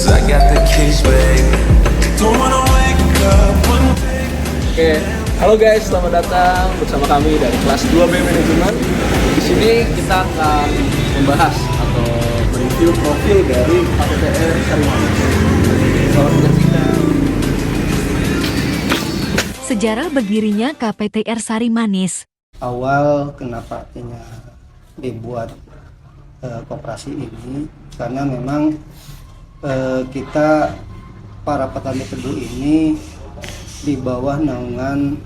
'cause I got the keys, babe. Don't wanna wake up one day. Oke, halo guys, selamat datang bersama kami dari kelas 2B Manajemen. Di sini kita akan membahas atau mereview profil dari KPTR Sarimanis. Selamat menyaksikan. Sejarah berdirinya KPTR Sarimanis. Awal kenapa artinya dibuat koperasi ini karena memang kita para petani tebu ini di bawah naungan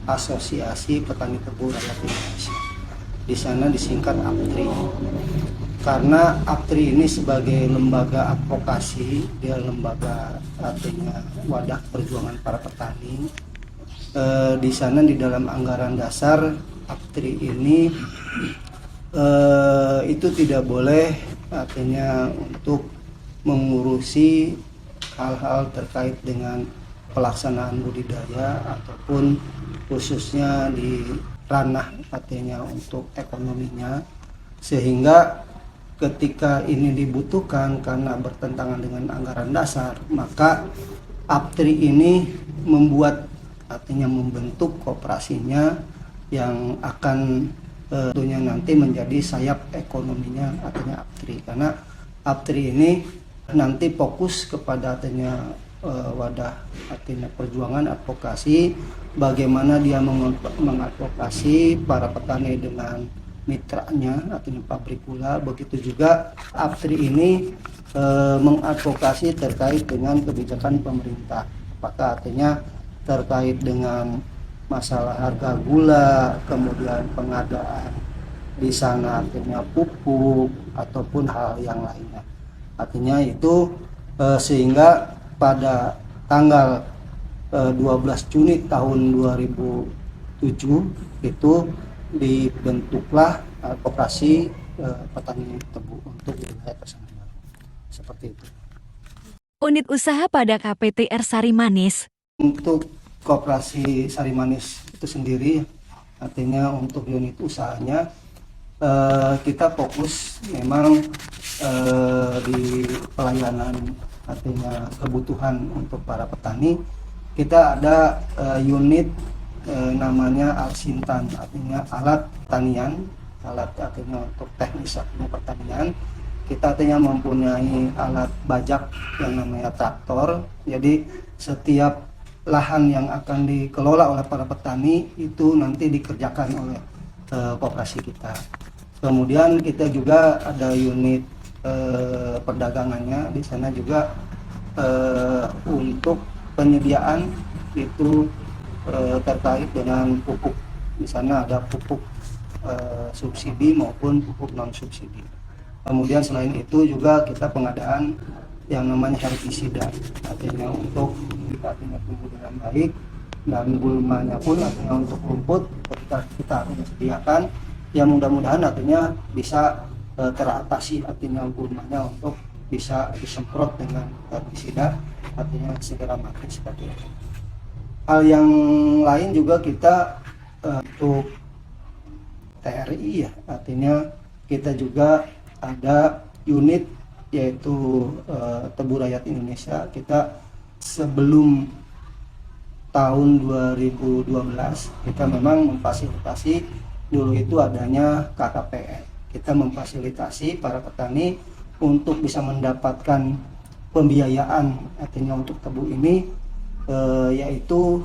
Asosiasi Petani Tebu Rakyat Indonesia. Di sana disingkat APTRI. Karena APTRI ini sebagai lembaga advokasi, dia lembaga artinya wadah perjuangan para petani. Di sana di dalam anggaran dasar APTRI ini itu tidak boleh artinya untuk mengurusi hal-hal terkait dengan pelaksanaan budidaya ataupun khususnya di ranah artinya untuk ekonominya, sehingga ketika ini dibutuhkan karena bertentangan dengan anggaran dasar, maka APTRI ini membuat artinya membentuk koperasinya yang akan tentunya nanti menjadi sayap ekonominya artinya APTRI, karena APTRI ini nanti fokus kepada artinya wadah artinya perjuangan advokasi, bagaimana dia mengadvokasi para petani dengan mitranya artinya pabrik gula. Begitu juga APTRI ini mengadvokasi terkait dengan kebijakan pemerintah, apakah artinya terkait dengan masalah harga gula, kemudian pengadaan di sana artinya pupuk ataupun hal yang lainnya. Artinya itu sehingga pada tanggal 12 Juni tahun 2007 itu dibentuklah koperasi petani tebu untuk wilayah Tasikmalaya. Seperti itu. Unit usaha pada KPTR Sarimanis. Untuk koperasi Sarimanis itu sendiri, artinya untuk unit usahanya kita fokus memang di pelayanan artinya kebutuhan untuk para petani. Kita ada unit namanya Alsintan, artinya alat pertanian, alat artinya untuk teknis artinya pertanian. Kita artinya mempunyai alat bajak yang namanya traktor. Jadi setiap lahan yang akan dikelola oleh para petani itu nanti dikerjakan oleh koperasi kita. Kemudian kita juga ada unit perdagangannya. Di sana juga untuk penyediaan itu terkait dengan pupuk. Di sana ada pupuk subsidi maupun pupuk non subsidi. Kemudian selain itu juga kita pengadaan yang namanya herbisidar, artinya untuk artinya tumbuh dengan baik, dan gulmanya pun artinya untuk rumput kita artinya sediakan yang mudah-mudahan artinya bisa teratasi artinya gulmanya untuk bisa disemprot dengan herbisida artinya segera mati seperti itu. Hal yang lain juga kita untuk TRI ya, artinya kita juga ada unit yaitu Tebu Rakyat Indonesia. Kita sebelum tahun 2012 kita memang memfasilitasi dulu itu adanya KKPR. Kita memfasilitasi para petani untuk bisa mendapatkan pembiayaan artinya untuk tebu ini, yaitu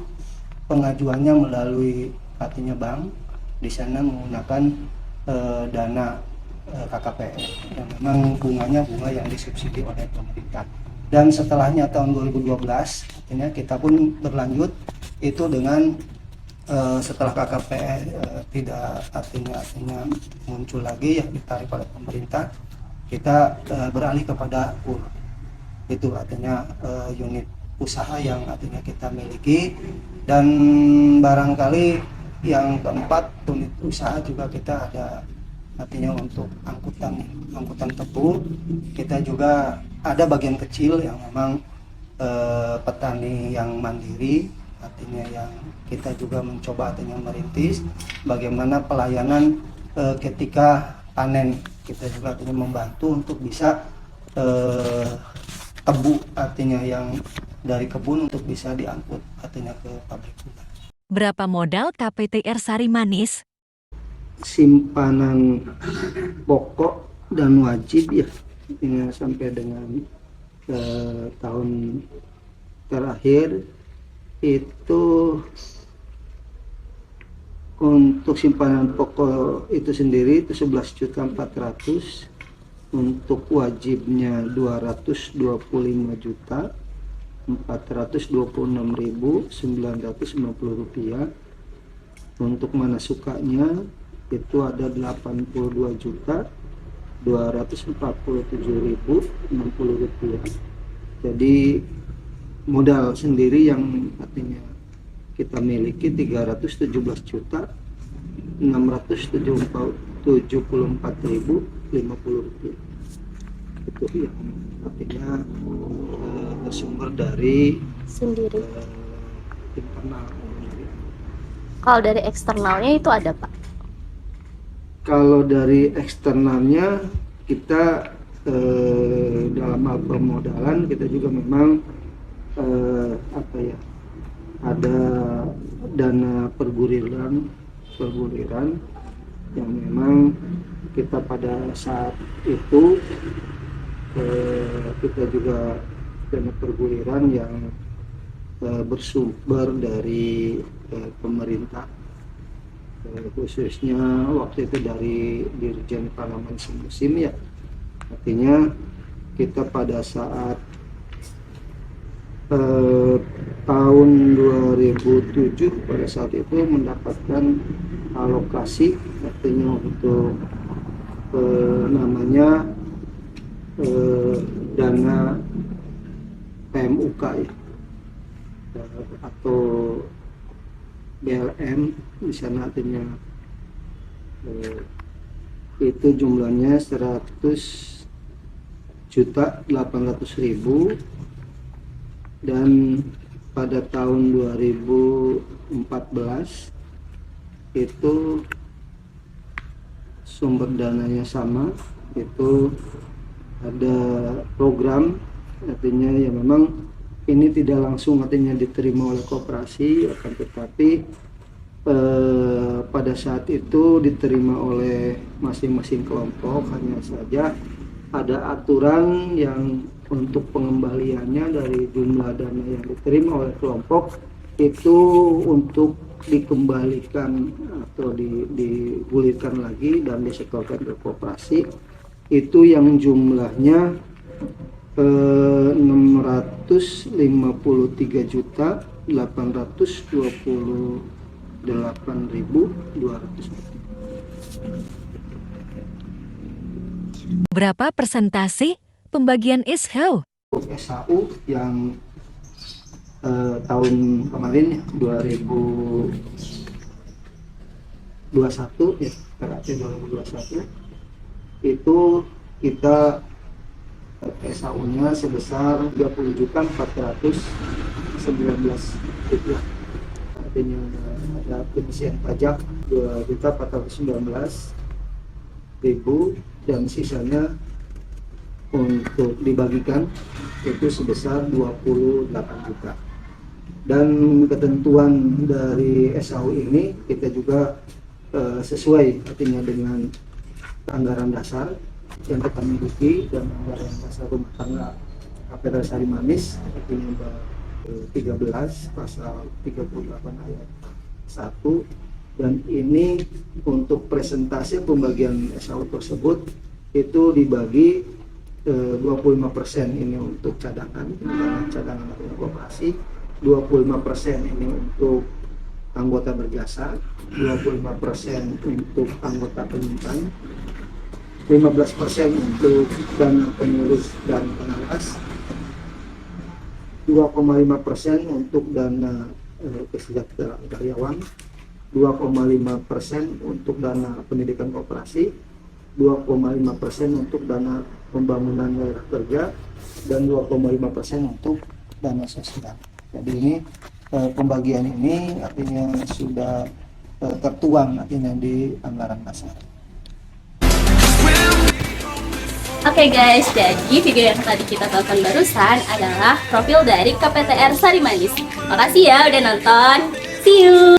pengajuannya melalui artinya bank. Di sana menggunakan dana KKPR yang memang bunganya bunga yang disubsidi oleh pemerintah. Dan setelahnya tahun 2012 artinya kita pun berlanjut itu dengan setelah KKPR tidak artinya muncul lagi yang ditarik oleh pemerintah, kita beralih kepada UR. Itu artinya unit usaha yang artinya kita miliki. Dan barangkali yang keempat, unit usaha juga kita ada artinya untuk angkutan tebu. Kita juga ada bagian kecil yang memang petani yang mandiri, artinya yang kita juga mencoba artinya merintis bagaimana pelayanan ketika panen. Kita juga artinya membantu untuk bisa tebu, artinya yang dari kebun untuk bisa diangkut artinya ke pabrik gula. Berapa modal KPTR Sari Manis? Simpanan pokok dan wajib ya ini sampai dengan tahun terakhir itu untuk simpanan pokok itu sendiri itu 11.400.000, untuk wajibnya 225.426.990 rupiah, untuk mana sukanya itu ada 82.247.060 rupiah. Jadi modal sendiri yang artinya kita miliki 374.674.050 rupiah. Itu yang artinya bersumber dari Sendiri. internal. Kalau dari eksternalnya itu ada, Pak? Kalau dari eksternalnya kita dalam hal permodalan kita juga memang ada dana perguliran yang memang kita pada saat itu kita juga dana perguliran yang bersumber dari pemerintah, khususnya waktu itu dari Dirjen Pangan Musim ya. Artinya kita pada saat tahun 2007 pada saat itu mendapatkan alokasi, artinya untuk namanya dana PMUK ya, atau BLM di sana, artinya itu jumlahnya 100.800.000, dan pada tahun 2014 itu sumber dananya sama, itu ada program, artinya ya memang ini tidak langsung artinya diterima oleh koperasi, akan tetapi pada saat itu diterima oleh masing-masing kelompok. Hanya saja ada aturan yang untuk pengembaliannya dari jumlah dana yang diterima oleh kelompok itu untuk dikembalikan atau digulirkan lagi dan disetorkan ke koperasi, itu yang jumlahnya 653.828.200. Berapa persentase pembagian ISHAU? SHU yang tahun kemarin 2021 ya, terakhir 2021 itu kita SHU-nya sebesar 30.419 rupiah. Artinya ada pengisian pajak 2.419.000 dan sisanya untuk dibagikan itu sebesar 28 juta. Dan ketentuan dari SHU ini kita juga sesuai artinya dengan anggaran dasar yang kita miliki dan anggaran dasar rumah tangga KPTR Sari Manis, artinya 13 pasal 38 ayat 1, dan ini untuk presentasi pembagian SHU tersebut itu dibagi 25% ini untuk cadangan atau koperasi, 25% ini untuk anggota berjasa, 25% untuk anggota penyimpan, 15% untuk dana pengurus dan pengawas, 2,5% untuk dana kesejahteraan karyawan, 2,5% untuk dana pendidikan koperasi, 2,5% untuk dana pembangunan daerah kerja, dan 2,5% untuk dana sosial. Jadi ini pembagian ini artinya sudah tertuang artinya di anggaran dasar. Oke, Oke guys, jadi video yang tadi kita tonton barusan adalah profil dari KPTR Sari Manis. Makasih ya udah nonton. See you!